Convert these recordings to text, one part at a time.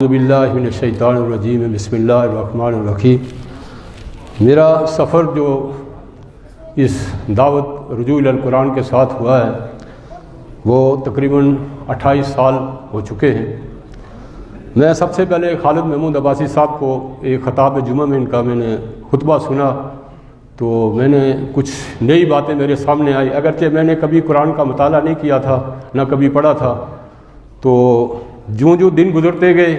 اعوذ باللہ من الشیطان الرجیم بسم اللہ الرحمن الرحیم۔ میرا سفر جو اس دعوت رجوع الی القرآن کے ساتھ ہوا ہے وہ تقریباً 28 سال ہو چکے ہیں۔ میں سب سے پہلے خالد محمود عباسی صاحب کو ایک خطاب جمعہ میں ان کا میں نے خطبہ سنا تو میں نے کچھ نئی باتیں میرے سامنے آئی، اگرچہ میں نے کبھی قرآن کا مطالعہ نہیں کیا تھا نہ کبھی پڑھا تھا، تو جوں دن گزرتے گئے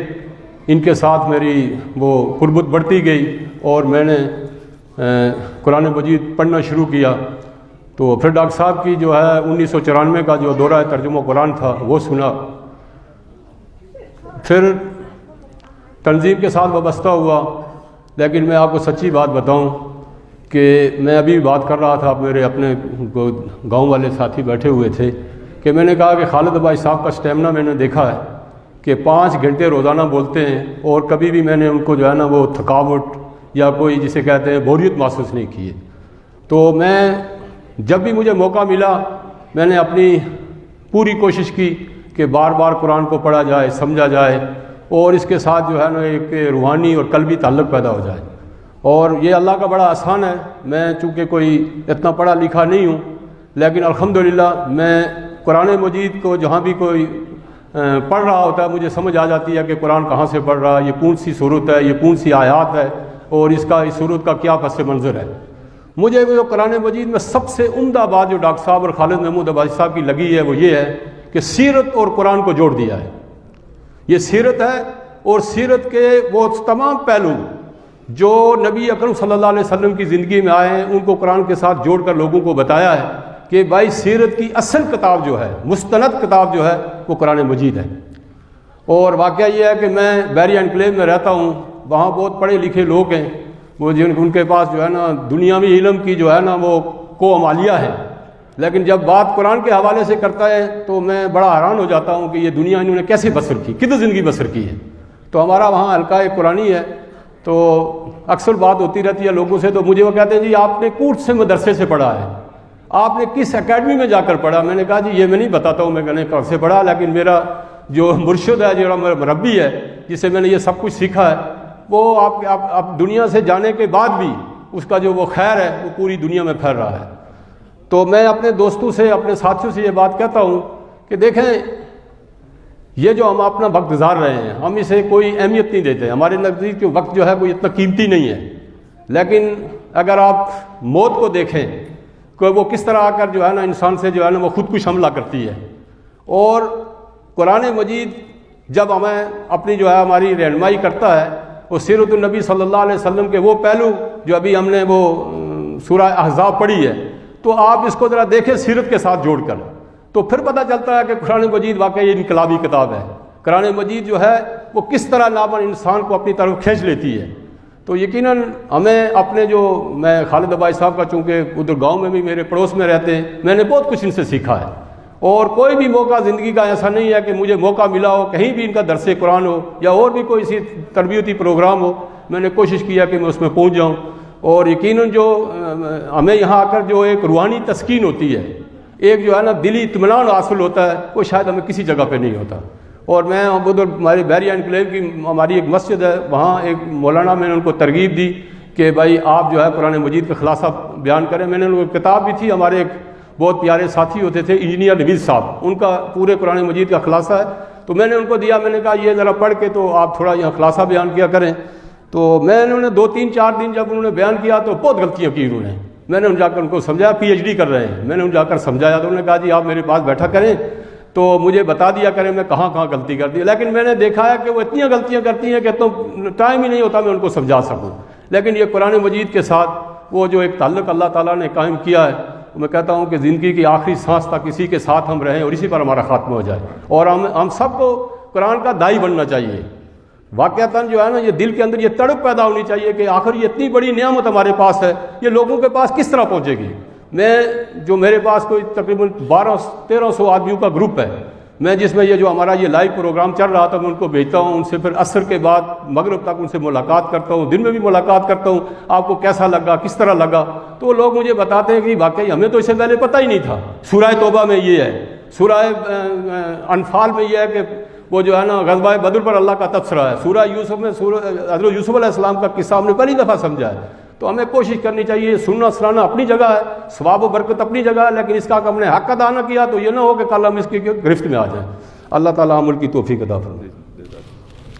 ان کے ساتھ میری وہ قربت بڑھتی گئی اور میں نے قرآن مجید پڑھنا شروع کیا۔ تو پھر ڈاکٹر صاحب کی جو ہے 1994 کا جو دورہ ترجمہ قرآن تھا وہ سنا، پھر تنظیم کے ساتھ وابستہ ہوا۔ لیکن میں آپ کو سچی بات بتاؤں کہ میں ابھی بات کر رہا تھا، میرے اپنے گاؤں والے ساتھی بیٹھے ہوئے تھے کہ میں نے کہا کہ خالد عباسی صاحب کا اسٹیمنا میں نے دیکھا ہے کہ 5 گھنٹے روزانہ بولتے ہیں اور کبھی بھی میں نے ان کو جو ہے نا وہ تھکاوٹ یا کوئی جسے کہتے ہیں بوریت محسوس نہیں کی ہے۔ تو میں جب بھی مجھے موقع ملا میں نے اپنی پوری کوشش کی کہ بار بار قرآن کو پڑھا جائے، سمجھا جائے اور اس کے ساتھ جو ہے نا ایک روحانی اور قلبی تعلق پیدا ہو جائے۔ اور یہ اللہ کا بڑا آسان ہے، میں چونکہ کوئی اتنا پڑھا لکھا نہیں ہوں لیکن الحمدللہ میں قرآن مجید کو جہاں بھی کوئی پڑھ رہا ہوتا ہے مجھے سمجھ آ جاتی ہے کہ قرآن کہاں سے پڑھ رہا ہے، یہ کون سی صورت ہے، یہ کون سی آیات ہے اور اس صورت کا کیا پس منظر ہے۔ مجھے جو قرآن مجید میں سب سے عمدہ بات جو ڈاکٹر صاحب اور خالد محمود عباسی صاحب کی لگی ہے وہ یہ ہے کہ سیرت اور قرآن کو جوڑ دیا ہے۔ یہ سیرت ہے اور سیرت کے وہ تمام پہلو جو نبی اکرم صلی اللہ علیہ وسلم کی زندگی میں آئے ہیں ان کو قرآن کے ساتھ جوڑ کر لوگوں کو بتایا ہے کہ بھائی سیرت کی اصل کتاب جو ہے، مستند کتاب جو ہے وہ قرآن مجید ہے۔ اور واقعہ یہ ہے کہ میں بیری انکلیو میں رہتا ہوں، وہاں بہت پڑھے لکھے لوگ ہیں، وہ ان کے پاس جو ہے نا دنیاوی علم کی جو ہے نا وہ کومالیہ ہے، لیکن جب بات قرآن کے حوالے سے کرتا ہے تو میں بڑا حیران ہو جاتا ہوں کہ یہ دنیا انہوں نے کیسے بسر کی، کتنی زندگی بسر کی ہے۔ تو ہمارا وہاں حلقہ قرآنی ہے، تو اکثر بات ہوتی رہتی ہے لوگوں سے، تو مجھے وہ کہتے ہیں جی آپ نے کوٹ سے مدرسے سے پڑھا ہے، آپ نے کس اکیڈمی میں جا کر پڑھا؟ میں نے کہا جی یہ میں نہیں بتاتا ہوں میں کہنے کب سے پڑھا، لیکن میرا جو مرشد ہے، جو میرا مربی ہے جس سے میں نے یہ سب کچھ سیکھا ہے، وہ آپ دنیا سے جانے کے بعد بھی اس کا جو وہ خیر ہے وہ پوری دنیا میں پھیل رہا ہے۔ تو میں اپنے دوستوں سے، اپنے ساتھیوں سے یہ بات کہتا ہوں کہ دیکھیں یہ جو ہم اپنا وقت گزار رہے ہیں ہم اسے کوئی اہمیت نہیں دیتے، ہمارے نزدیک جو وقت جو ہے کوئی اتنا قیمتی نہیں ہے، لیکن اگر آپ موت کو دیکھیں کہ وہ کس طرح آ کر جو ہے نا انسان سے جو ہے نا وہ خودکش حملہ کرتی ہے، اور قرآن مجید جب ہمیں اپنی جو ہے ہماری رہنمائی کرتا ہے وہ سیرت النبی صلی اللہ علیہ وسلم کے وہ پہلو جو ابھی ہم نے وہ سورہ احزاب پڑھی ہے، تو آپ اس کو ذرا دیکھیں سیرت کے ساتھ جوڑ کر، تو پھر پتہ چلتا ہے کہ قرآن مجید واقعی انقلابی کتاب ہے۔ قرآن مجید جو ہے وہ کس طرح نامن انسان کو اپنی طرف کھینچ لیتی ہے۔ تو یقیناً ہمیں اپنے جو میں خالد عباسی صاحب کا چونکہ ادھر گاؤں میں بھی میرے پڑوس میں رہتے ہیں، میں نے بہت کچھ ان سے سیکھا ہے، اور کوئی بھی موقع زندگی کا ایسا نہیں ہے کہ مجھے موقع ملا ہو کہیں بھی ان کا درس قرآن ہو یا اور بھی کوئی سی تربیتی پروگرام ہو، میں نے کوشش کیا کہ میں اس میں پہنچ جاؤں۔ اور یقیناً جو ہمیں یہاں آ کر جو ایک روحانی تسکین ہوتی ہے، ایک جو ہے نا دلی اطمینان حاصل ہوتا ہے، وہ شاید ہمیں کسی جگہ پہ نہیں ہوتا۔ اور میں ادھر ہماری بیری انکلیو کی ہماری ایک مسجد ہے، وہاں ایک مولانا میں نے ان کو ترغیب دی کہ بھائی آپ جو ہے قرآن مجید کا خلاصہ بیان کریں۔ میں نے ان کو کتاب بھی تھی، ہمارے ایک بہت پیارے ساتھی ہوتے تھے انجینئر نویز صاحب، ان کا پورے قرآن مجید کا خلاصہ ہے، تو میں نے ان کو دیا، میں نے کہا یہ ذرا پڑھ کے تو آپ تھوڑا یہاں خلاصہ بیان کیا کریں۔ تو میں نے 2-3-4 دن جب انہوں نے بیان کیا تو بہت غلطیاں کی انہوں نے، میں نے جا کر ان کو سمجھایا، پی ایچ ڈی کر رہے ہیں، میں نے ان جا کر سمجھایا تو انہوں نے کہا جی آپ میرے پاس بیٹھا کریں تو مجھے بتا دیا کریں میں کہاں کہاں غلطی کرتی ہے، لیکن میں نے دیکھا ہے کہ وہ اتنی غلطیاں کرتی ہیں کہ تو ٹائم ہی نہیں ہوتا میں ان کو سمجھا سکوں۔ لیکن یہ قرآن مجید کے ساتھ وہ جو ایک تعلق اللہ تعالیٰ نے قائم کیا ہے، میں کہتا ہوں کہ زندگی کی آخری سانس تک اسی کے ساتھ ہم رہیں اور اسی پر ہمارا خاتمہ ہو جائے، اور ہم سب کو قرآن کا داعی بننا چاہیے۔ واقعتاً جو ہے نا یہ دل کے اندر یہ تڑپ پیدا ہونی چاہیے کہ آخر یہ اتنی بڑی نعمت ہمارے پاس ہے، یہ لوگوں کے پاس کس طرح پہنچے گی۔ میرے پاس کوئی تقریباً 1200-1300 آدمیوں کا گروپ ہے، میں جس میں یہ جو ہمارا یہ لائیو پروگرام چل رہا تھا میں ان کو بھیجتا ہوں، ان سے پھر عصر کے بعد مغرب تک ان سے ملاقات کرتا ہوں، دن میں بھی ملاقات کرتا ہوں، آپ کو کیسا لگا، کس طرح لگا، تو وہ لوگ مجھے بتاتے ہیں کہ واقعی ہمیں تو اس سے پہلے پتہ ہی نہیں تھا۔ سورہ توبہ میں یہ ہے، سورہ انفال میں یہ ہے کہ وہ جو ہے نا غزوہ بدر پر اللہ کا تبصرہ ہے، سورہ یوسف میں حضرت یوسف علیہ السلام کا قصہ ہم نے پہلی دفعہ سمجھا ہے. تو ہمیں کوشش کرنی چاہیے، سننا سنانا اپنی جگہ ہے، ثواب و برکت اپنی جگہ ہے، لیکن اس کا ہم نے حق ادا نہ کیا تو یہ نہ ہو کہ کل ہم اس کی گرفت میں آ جائیں. اللہ تعالیٰ عمل کی توفیق عطا فرمائے.